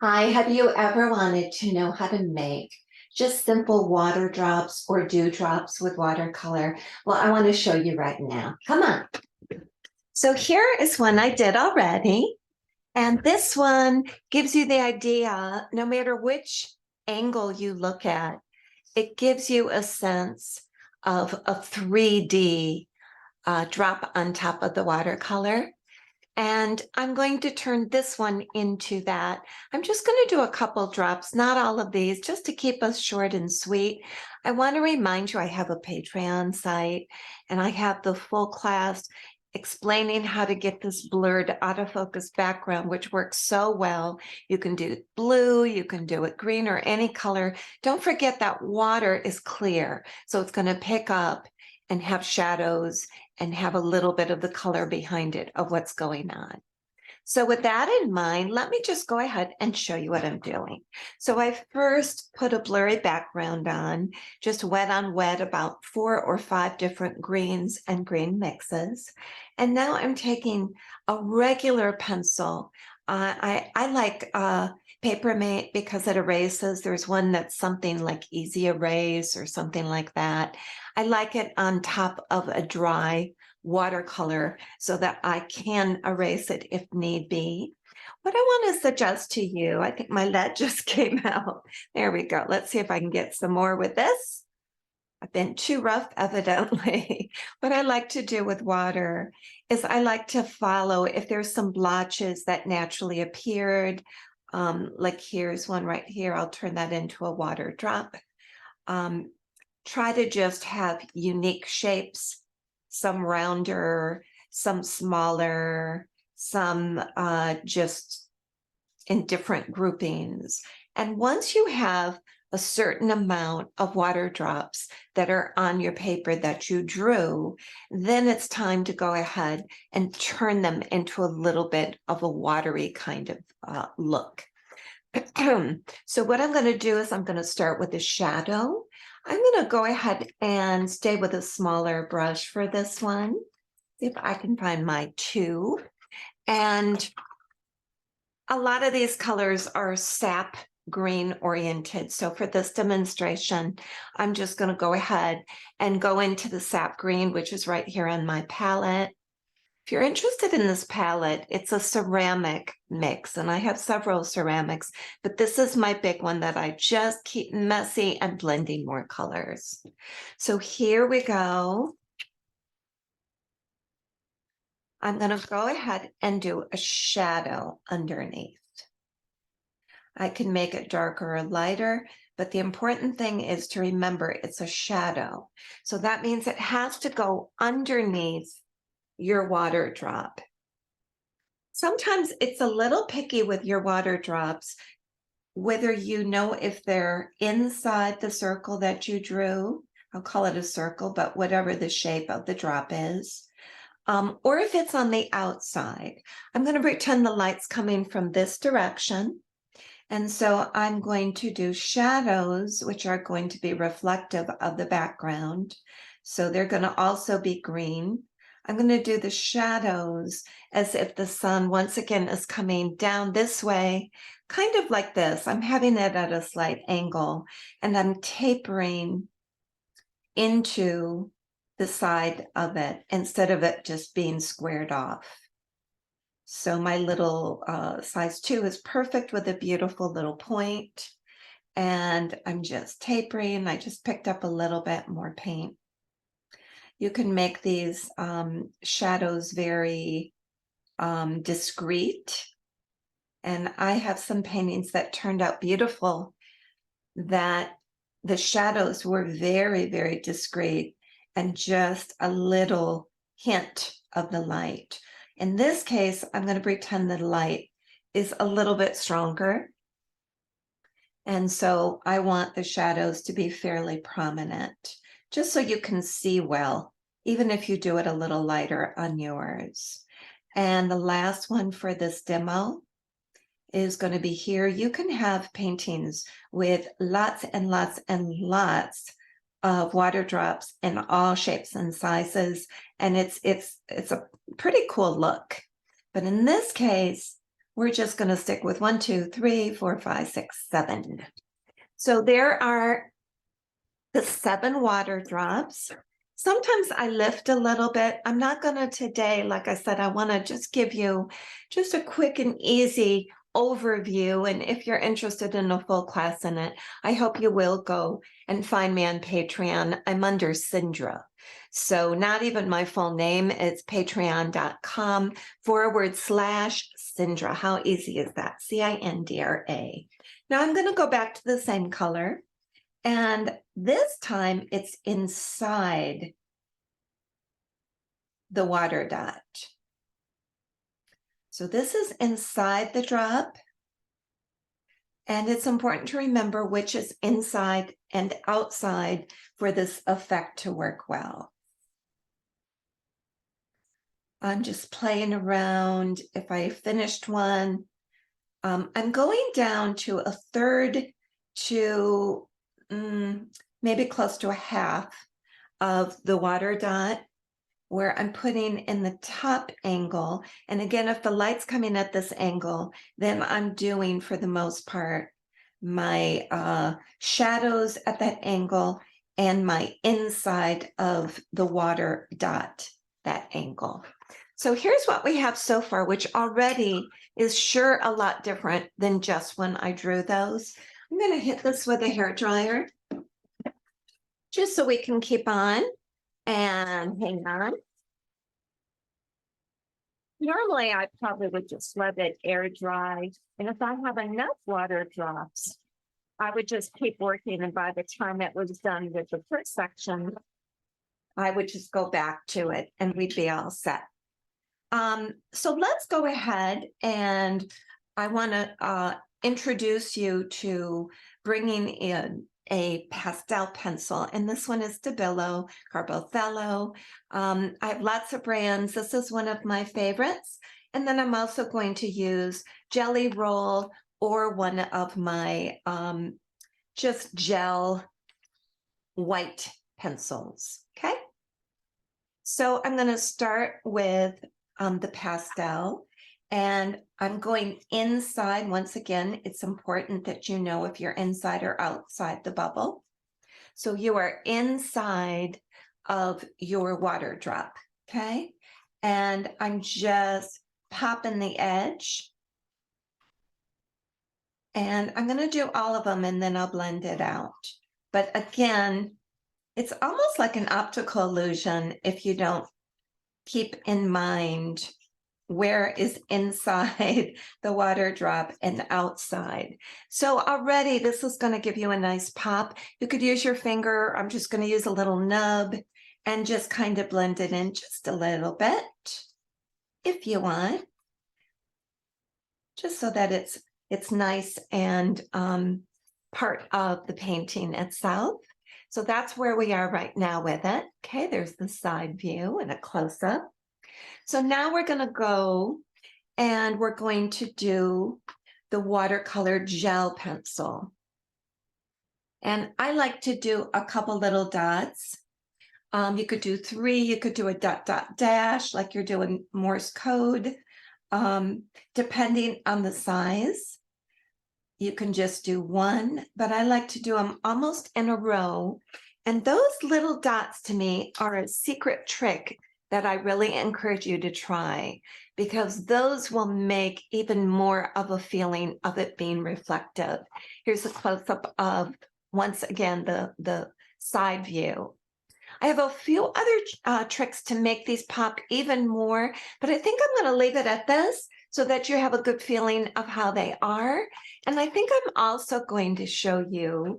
Hi, have you ever wanted to know how to make just simple water drops or dewdrops with watercolor? Well, I want to show you right now. Come on. So here is one I did already. And this one gives you the idea, no matter which angle you look at, it gives you a sense of a 3D drop on top of the watercolor. And I'm going to turn this one into that. I'm just going to do a couple drops, not all of these, just to keep us short and sweet. I want to remind you I have a Patreon site and I have the full class explaining how to get this blurred autofocus background, which works so well. You can do it blue, you can do it green or any color. Don't forget that water is clear, so it's going to pick up and have shadows and have a little bit of the color behind it of what's going on. So with that in mind, let me just go ahead and show you what I'm doing. So I first put a blurry background on, just wet on wet, about 4 or 5 different greens and green mixes. And now I'm taking a regular pencil. I like Papermate because it erases. There's one that's something like Easy Erase or something like that. I like it on top of a dry watercolor so that I can erase it if need be. What I want to suggest to you, I think my lead just came out. There we go. Let's see if I can get some more with this. I've been too rough, evidently. What I like to do with water is I like to follow if there's some blotches that naturally appeared. Like here's one right here. I'll turn that into a water drop. Try to just have unique shapes, some rounder, some smaller, some just in different groupings. And once you have a certain amount of water drops that are on your paper that you drew, then it's time to go ahead and turn them into a little bit of a watery kind of look. So what I'm going to do is I'm going to start with a shadow. I'm going to go ahead and stay with a smaller brush for this one. See if I can find my 2. And a lot of these colors are sap green oriented. So for this demonstration, I'm just going to go ahead and go into the sap green, which is right here on my palette. If you're interested in this palette, it's a ceramic mix, and I have several ceramics, but this is my big one that I just keep messy and blending more colors. So here we go. I'm going to go ahead and do a shadow underneath. I can make it darker or lighter, but the important thing is to remember it's a shadow. So that means it has to go underneath your water drop. Sometimes it's a little picky with your water drops, whether you know if they're inside the circle that you drew. I'll call it a circle, but whatever the shape of the drop is, or if it's on the outside. I'm going to pretend the light's coming from this direction. And so I'm going to do shadows, which are going to be reflective of the background. So they're going to also be green. I'm going to do the shadows as if the sun once again is coming down this way, kind of like this. I'm having it at a slight angle, and I'm tapering into the side of it instead of it just being squared off. So my little size 2 is perfect with a beautiful little point. And I'm just tapering. I just picked up a little bit more paint. You can make these shadows very discreet. And I have some paintings that turned out beautiful that the shadows were very, very discreet and just a little hint of the light. In this case, I'm going to pretend the light is a little bit stronger. And so I want the shadows to be fairly prominent, just so you can see well, even if you do it a little lighter on yours. And the last one for this demo is going to be here. You can have paintings with lots and lots and lots of water drops in all shapes and sizes, and it's a pretty cool look. But in this case, we're just going to stick with 1, 2, 3, 4, 5, 6, 7. So there are the 7 water drops. Sometimes I lift a little bit. I'm not going to today, like I said, I want to just give you just a quick and easy overview. And if you're interested in a full class in it, I hope you will go and find me on Patreon. I'm under Cindra. So not even my full name. It's patreon.com/Cindra. How easy is that? Cindra. Now I'm going to go back to the same color. And this time it's inside the water dot. So this is inside the drop. And it's important to remember which is inside and outside for this effect to work well. I'm just playing around. If I finished one, I'm going down to 1/3 to maybe close to 1/2 of the water dot, where I'm putting in the top angle. And again, if the light's coming at this angle, then I'm doing, for the most part, my shadows at that angle and my inside of the water dot, that angle. So here's what we have so far, which already is sure a lot different than just when I drew those. I'm going to hit this with a hair dryer just so we can keep on and hang on. Normally, I probably would just let it air dry. And if I have enough water drops, I would just keep working. And by the time it was done with the first section, I would just go back to it and we'd be all set. So let's go ahead, and I want to introduce you to bringing in a pastel pencil, and this one is Stabilo Carbothello. I have lots of brands. This is one of my favorites. And then I'm also going to use Jelly Roll or one of my just gel white pencils. Okay. So I'm going to start with the pastel, and I'm going inside. Once again, it's important that you know if you're inside or outside the bubble. So you are inside of your water drop, okay? And I'm just popping the edge. And I'm going to do all of them, and then I'll blend it out. But again, it's almost like an optical illusion if you don't keep in mind where is inside the water drop and outside. So already this is going to give you a nice pop. You could use your finger. I'm just going to use a little nub and just kind of blend it in just a little bit if you want, just so that it's nice and part of the painting itself. So that's where we are right now with it. Okay, there's the side view and a close-up. So now we're going to go and we're going to do the watercolor gel pencil. And I like to do a couple little dots. You could do 3, you could do a dot, dot, dash, like you're doing Morse code, depending on the size. You can just do 1, but I like to do them almost in a row. And those little dots to me are a secret trick that I really encourage you to try, because those will make even more of a feeling of it being reflective. Here's a close-up of, once again, the side view. I have a few other tricks to make these pop even more, but I think I'm going to leave it at this so that you have a good feeling of how they are. And I think I'm also going to show you,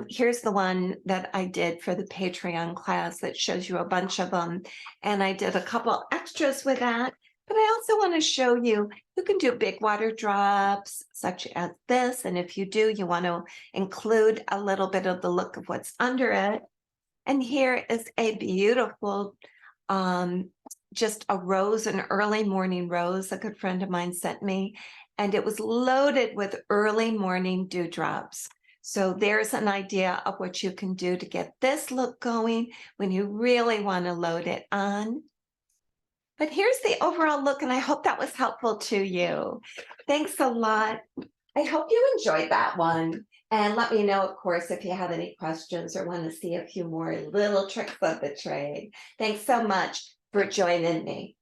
here's the one that I did for the Patreon class that shows you a bunch of them. And I did a couple extras with that. But I also want to show you, you can do big water drops such as this. And if you do, you want to include a little bit of the look of what's under it. And here is a beautiful, just a rose, an early morning rose a good friend of mine sent me. And it was loaded with early morning dewdrops. So there's an idea of what you can do to get this look going when you really want to load it on. But here's the overall look, and I hope that was helpful to you. Thanks a lot. I hope you enjoyed that one. And let me know, of course, if you have any questions or want to see a few more little tricks of the trade. Thanks so much for joining me.